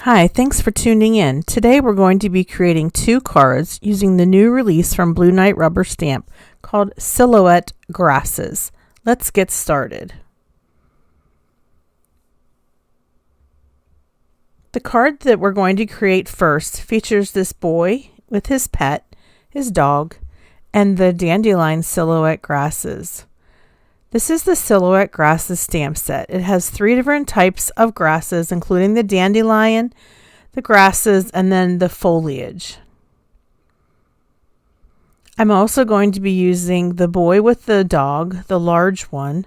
Hi, thanks for tuning in. Today we're going to be creating 2 cards using the new release from Blue Knight Rubber Stamp called Silhouette Grasses. Let's get started. The card that we're going to create first features this boy with his pet, his dog, and the dandelion silhouette grasses. This is the Silhouette Grasses stamp set. It has 3 different types of grasses, including the dandelion, the grasses, and then the foliage. I'm also going to be using the boy with the dog, the large one,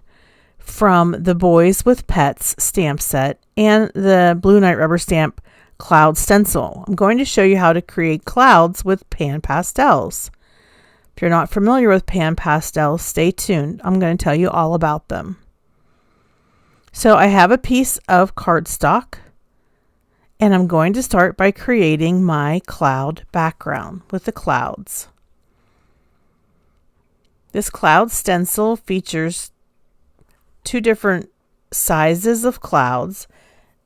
from the Boys with Pets stamp set, and the Blue Knight Rubber Stamp Cloud Stencil. I'm going to show you how to create clouds with Pan Pastels. If you're not familiar with Pan Pastels, stay tuned. I'm going to tell you all about them. So I have a piece of cardstock, and I'm going to start by creating my cloud background with the clouds. This cloud stencil features 2 different sizes of clouds,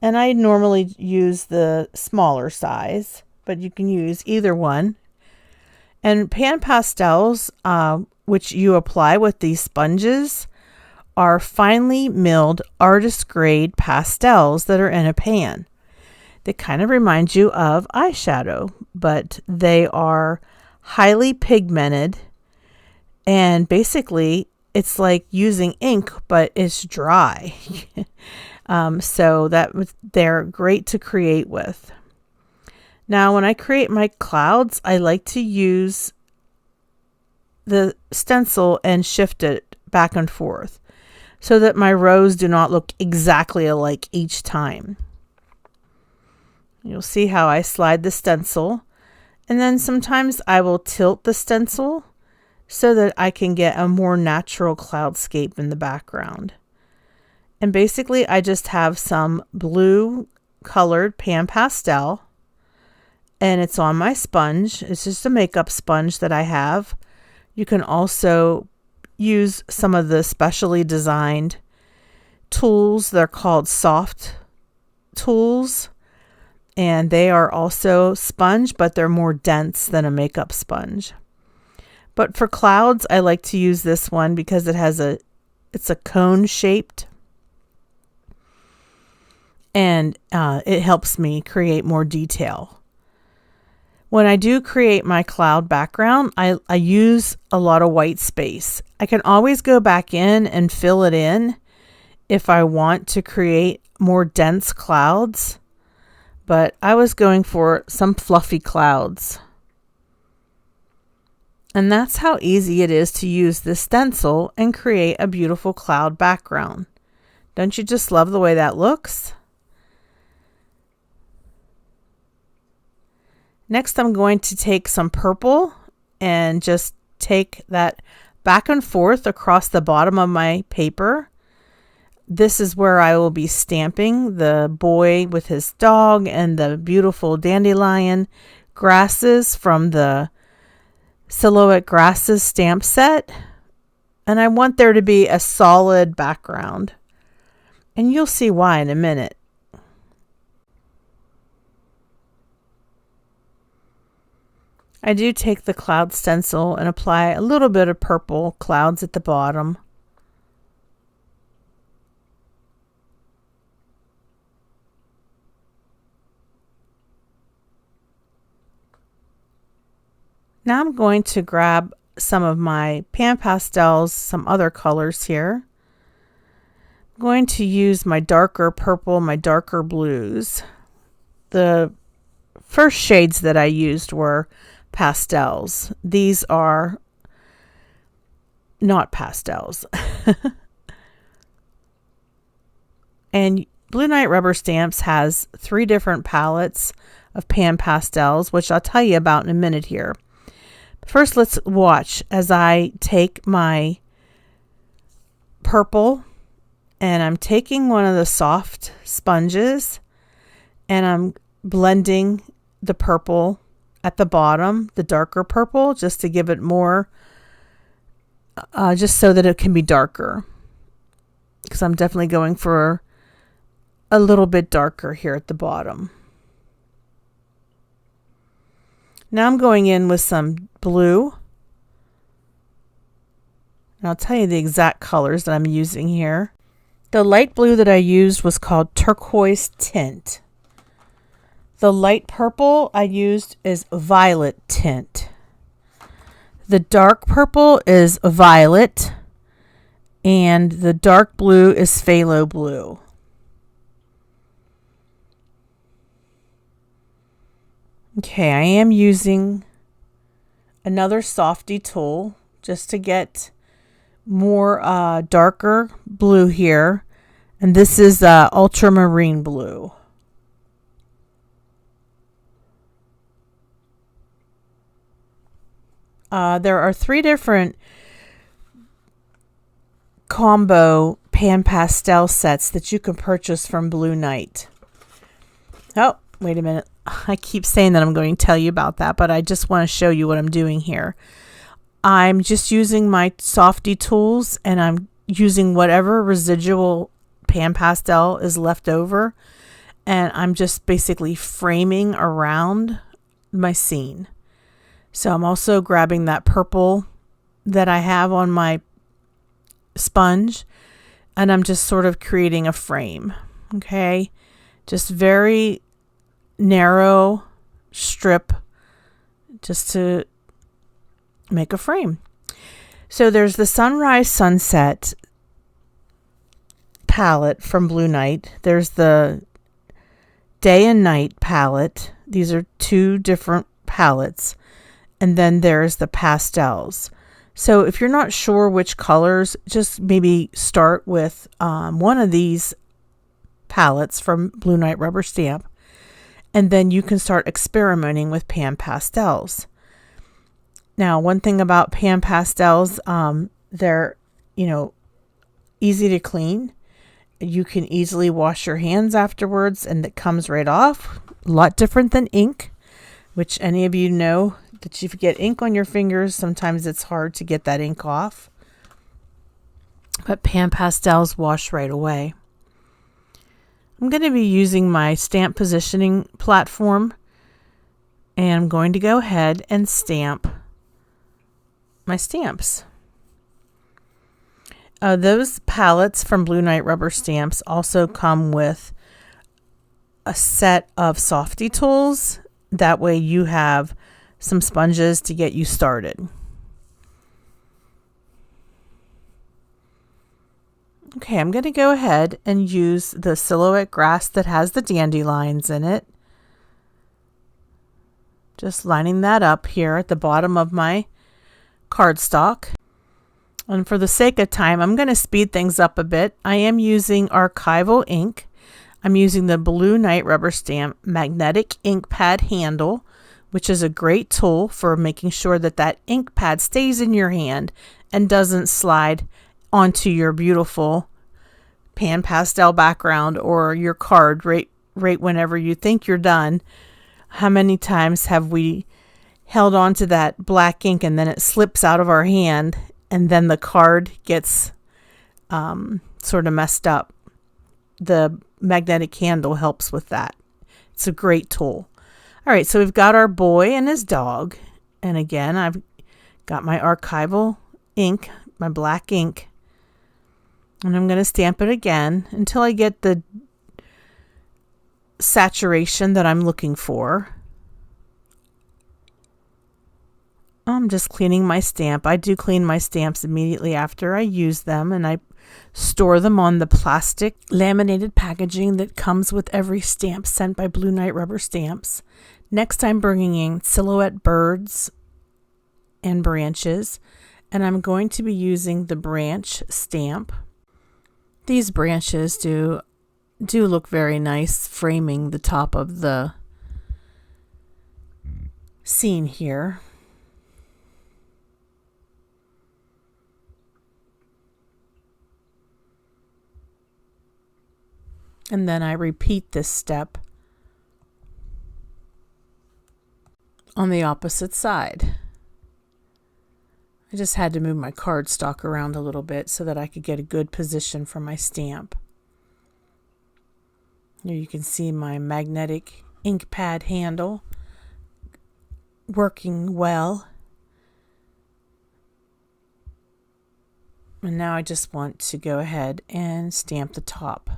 and I normally use the smaller size, but you can use either one. And Pan Pastels, which you apply with these sponges, are finely milled artist grade pastels that are in a pan. They kind of remind you of eyeshadow, but they are highly pigmented, and basically it's like using ink, but it's dry. So they're great to create with. Now, when I create my clouds, I like to use the stencil and shift it back and forth so that my rows do not look exactly alike each time. You'll see how I slide the stencil, and then sometimes I will tilt the stencil so that I can get a more natural cloudscape in the background. And basically, I just have some blue colored Pan Pastel, and it's on my sponge. It's just a makeup sponge that I have. You can also use some of the specially designed tools. They're called soft tools, and they are also sponge, but they're more dense than a makeup sponge. But for clouds, I like to use this one because it's a cone shaped, and it helps me create more detail. When I do create my cloud background, I use a lot of white space. I can always go back in and fill it in if I want to create more dense clouds, but I was going for some fluffy clouds. And that's how easy it is to use this stencil and create a beautiful cloud background. Don't you just love the way that looks? Next, I'm going to take some purple and just take that back and forth across the bottom of my paper. This is where I will be stamping the boy with his dog and the beautiful dandelion grasses from the Silhouette Grasses stamp set. And I want there to be a solid background. And you'll see why in a minute. I do take the cloud stencil and apply a little bit of purple clouds at the bottom. Now I'm going to grab some of my Pan Pastels, some other colors here. I'm going to use my darker purple, my darker blues. The first shades that I used were pastels. These are not pastels. And Blue Knight Rubber Stamps has 3 different palettes of Pan Pastels, which I'll tell you about in a minute here. First, let's watch as I take my purple, and I'm taking one of the soft sponges, and I'm blending the purple at the bottom, the darker purple, just to give it more, just so that it can be darker. Because I'm definitely going for a little bit darker here at the bottom. Now I'm going in with some blue. And I'll tell you the exact colors that I'm using here. The light blue that I used was called Turquoise Tint. The light purple I used is Violet Tint. The dark purple is Violet. And the dark blue is Phthalo Blue. Okay, I am using another softy tool just to get more darker blue here. And this is ultramarine blue. There are 3 different combo Pan Pastel sets that you can purchase from Blue Night. Oh, wait a minute. I keep saying that I'm going to tell you about that, but I just want to show you what I'm doing here. I'm just using my softy tools, and I'm using whatever residual Pan Pastel is left over, and I'm just basically framing around my scene. So I'm also grabbing that purple that I have on my sponge, and I'm just sort of creating a frame. Okay, just very narrow strip just to make a frame. So there's the Sunrise Sunset palette from Blue Night. There's the Day and Night palette. These are 2 different palettes. And then there's the pastels. So if you're not sure which colors, just maybe start with one of these palettes from Blue Night Rubber Stamp. And then you can start experimenting with Pan Pastels. Now, one thing about Pan Pastels, they're, easy to clean. You can easily wash your hands afterwards, and it comes right off. A lot different than ink, which any of you know that if you get ink on your fingers, sometimes it's hard to get that ink off. But Pan Pastels wash right away. I'm going to be using my stamp positioning platform, and I'm going to go ahead and stamp my stamps. Those palettes from Blue Night Rubber Stamps also come with a set of softy tools. That way you have some sponges to get you started. Okay, I'm going to go ahead and use the silhouette grass that has the dandelions in it. Just lining that up here at the bottom of my cardstock. And for the sake of time, I'm going to speed things up a bit. I am using archival ink. I'm using the Blue Night Rubber Stamp magnetic ink pad handle, which is a great tool for making sure that that ink pad stays in your hand and doesn't slide onto your beautiful Pan Pastel background or your card right whenever you think you're done. How many times have we held on to that black ink and then it slips out of our hand and then the card gets sort of messed up? The magnetic handle helps with that. It's a great tool. All right, so we've got our boy and his dog. And again, I've got my archival ink, my black ink. And I'm going to stamp it again until I get the saturation that I'm looking for. I'm just cleaning my stamp. I do clean my stamps immediately after I use them, and I store them on the plastic laminated packaging that comes with every stamp sent by Blue Night Rubber Stamps. Next, I'm bringing in silhouette birds and branches, and I'm going to be using the branch stamp. These branches do look very nice, framing the top of the scene here. And then I repeat this step on the opposite side. I just had to move my cardstock around a little bit so that I could get a good position for my stamp. Here you can see my magnetic ink pad handle working well. And now I just want to go ahead and stamp the top.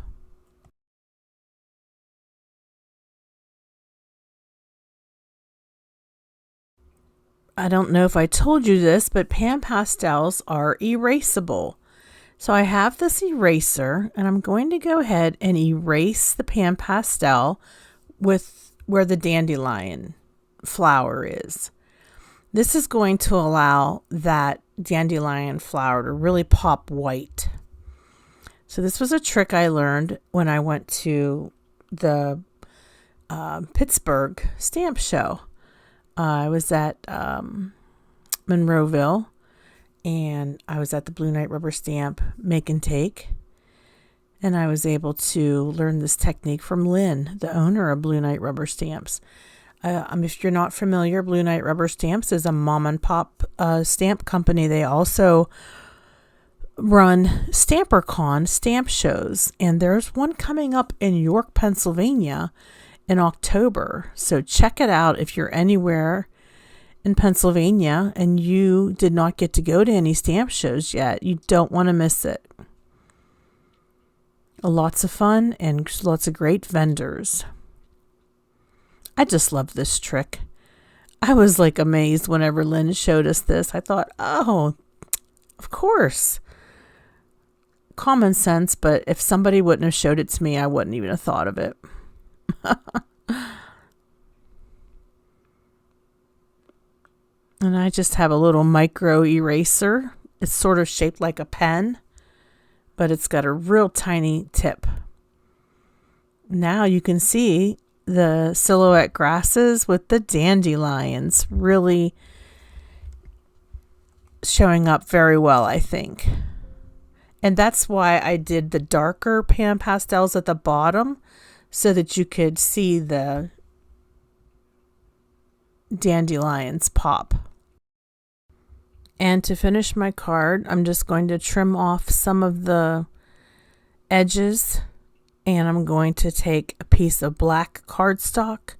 I don't know if I told you this, but Pan Pastels are erasable. So I have this eraser, and I'm going to go ahead and erase the Pan Pastel with where the dandelion flower is. This is going to allow that dandelion flower to really pop white. So this was a trick I learned when I went to the Pittsburgh stamp show. I was at Monroeville, and I was at the Blue Knight Rubber Stamp Make and Take, and I was able to learn this technique from Lynn, the owner of Blue Knight Rubber Stamps. If you're not familiar, Blue Knight Rubber Stamps is a mom and pop stamp company. They also run StamperCon stamp shows, and there's one coming up in York, Pennsylvania in October. So check it out if you're anywhere in Pennsylvania and you did not get to go to any stamp shows yet. You don't want to miss it. Lots of fun and lots of great vendors. I just love this trick. I was like amazed whenever Lynn showed us this. I thought, oh, of course. Common sense, but if somebody wouldn't have showed it to me, I wouldn't even have thought of it. And I just have a little micro eraser. It's sort of shaped like a pen, but it's got a real tiny tip. Now you can see the silhouette grasses with the dandelions really showing up very well, I think. And that's why I did the darker Pan Pastels at the bottom, so that you could see the dandelions pop. And to finish my card, I'm just going to trim off some of the edges, and I'm going to take a piece of black cardstock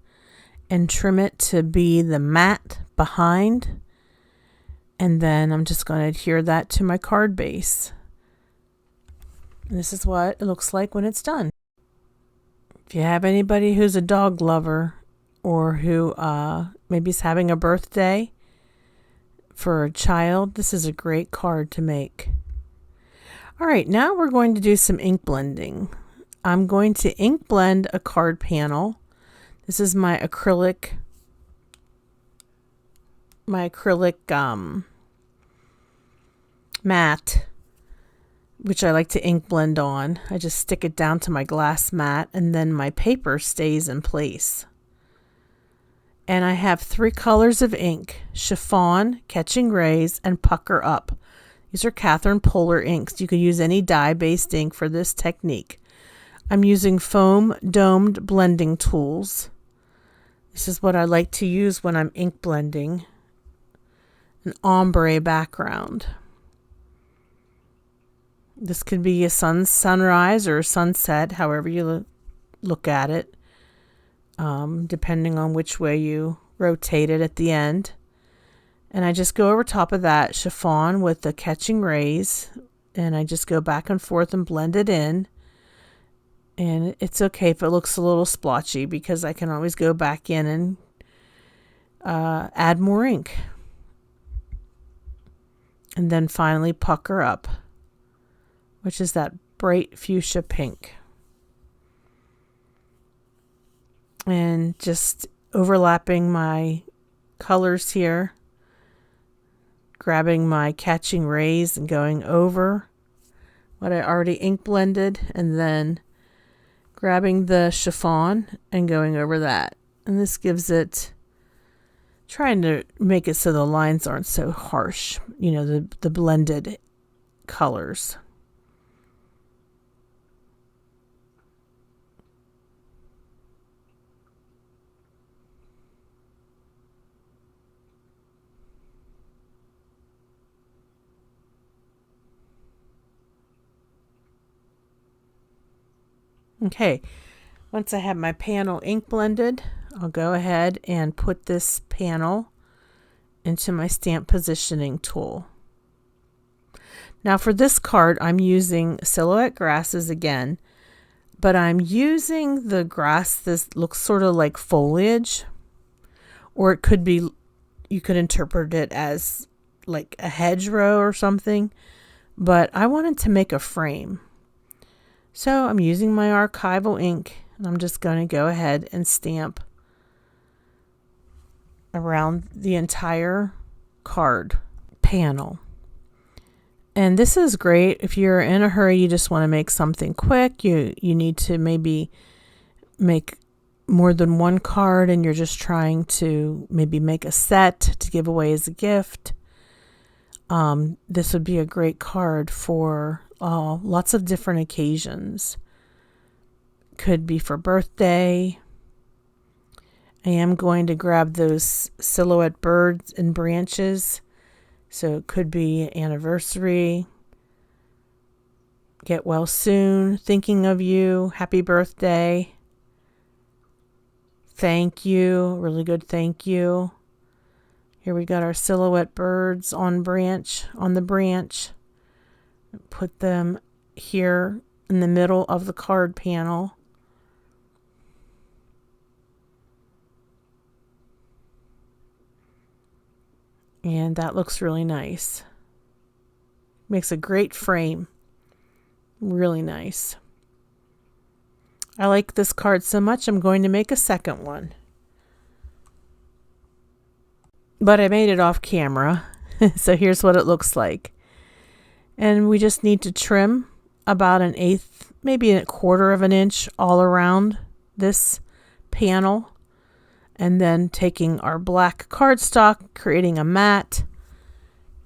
and trim it to be the matte behind, and then I'm just going to adhere that to my card base. And this is what it looks like when it's done. If you have anybody who's a dog lover, or who maybe is having a birthday for a child, this is a great card to make. All right, now we're going to do some ink blending. I'm going to ink blend a card panel. This is my acrylic mat, which I like to ink blend on. I just stick it down to my glass mat, and then my paper stays in place. And I have 3 colors of ink: Chiffon, Catching Rays, and Pucker Up. These are Catherine Polar inks. You can use any dye-based ink for this technique. I'm using foam domed blending tools. This is what I like to use when I'm ink blending. An ombre background. This could be a sunrise or a sunset, however you look at it, depending on which way you rotate it at the end. And I just go over top of that chiffon with the Catching Rays, and I just go back and forth and blend it in. And it's okay if it looks a little splotchy, because I can always go back in and add more ink. And then finally Pucker Up, which is that bright fuchsia pink. And just overlapping my colors here, grabbing my Catching Rays and going over what I already ink blended, and then grabbing the chiffon and going over that. And this gives it, trying to make it so the lines aren't so harsh, the blended colors. Okay, once I have my panel ink blended, I'll go ahead and put this panel into my stamp positioning tool. Now for this card, I'm using silhouette grasses again, but I'm using the grass that looks sort of like foliage, or it could be, you could interpret it as like a hedgerow or something, but I wanted to make a frame. So I'm using my archival ink, and I'm just going to go ahead and stamp around the entire card panel. And this is great if you're in a hurry, you just want to make something quick, you need to maybe make more than one card and you're just trying to maybe make a set to give away as a gift. This would be a great card for lots of different occasions. Could be for birthday. I am going to grab those silhouette birds and branches. So it could be anniversary, get well soon, thinking of you, happy birthday, thank you, really good thank you. Here we got our silhouette birds on the branch. Put them here in the middle of the card panel. And that looks really nice. Makes a great frame. Really nice. I like this card so much, I'm going to make a second one. But I made it off camera, so here's what it looks like. And we just need to trim about 1/8, maybe 1/4 of an inch all around this panel. And then taking our black cardstock, creating a mat,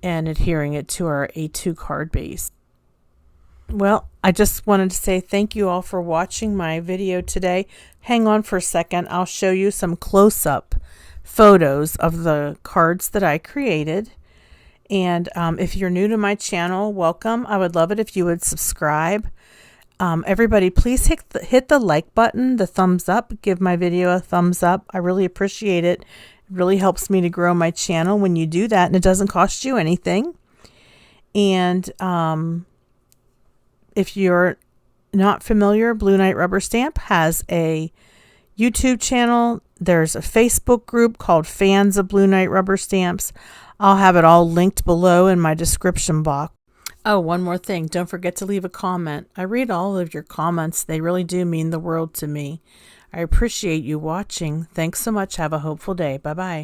and adhering it to our A2 card base. Well, I just wanted to say thank you all for watching my video today. Hang on for a second. I'll show you some close-up photos of the cards that I created. And if you're new to my channel, welcome. I would love it if you would subscribe. Everybody, please hit the like button, the thumbs up, give my video a thumbs up. I really appreciate it. It really helps me to grow my channel when you do that, and it doesn't cost you anything. And if you're not familiar, Blue Knight Rubber Stamp has a YouTube channel. There's a Facebook group called Fans of Blue Knight Rubber Stamps. I'll have it all linked below in my description box. Oh, one more thing. Don't forget to leave a comment. I read all of your comments. They really do mean the world to me. I appreciate you watching. Thanks so much. Have a hopeful day. Bye-bye.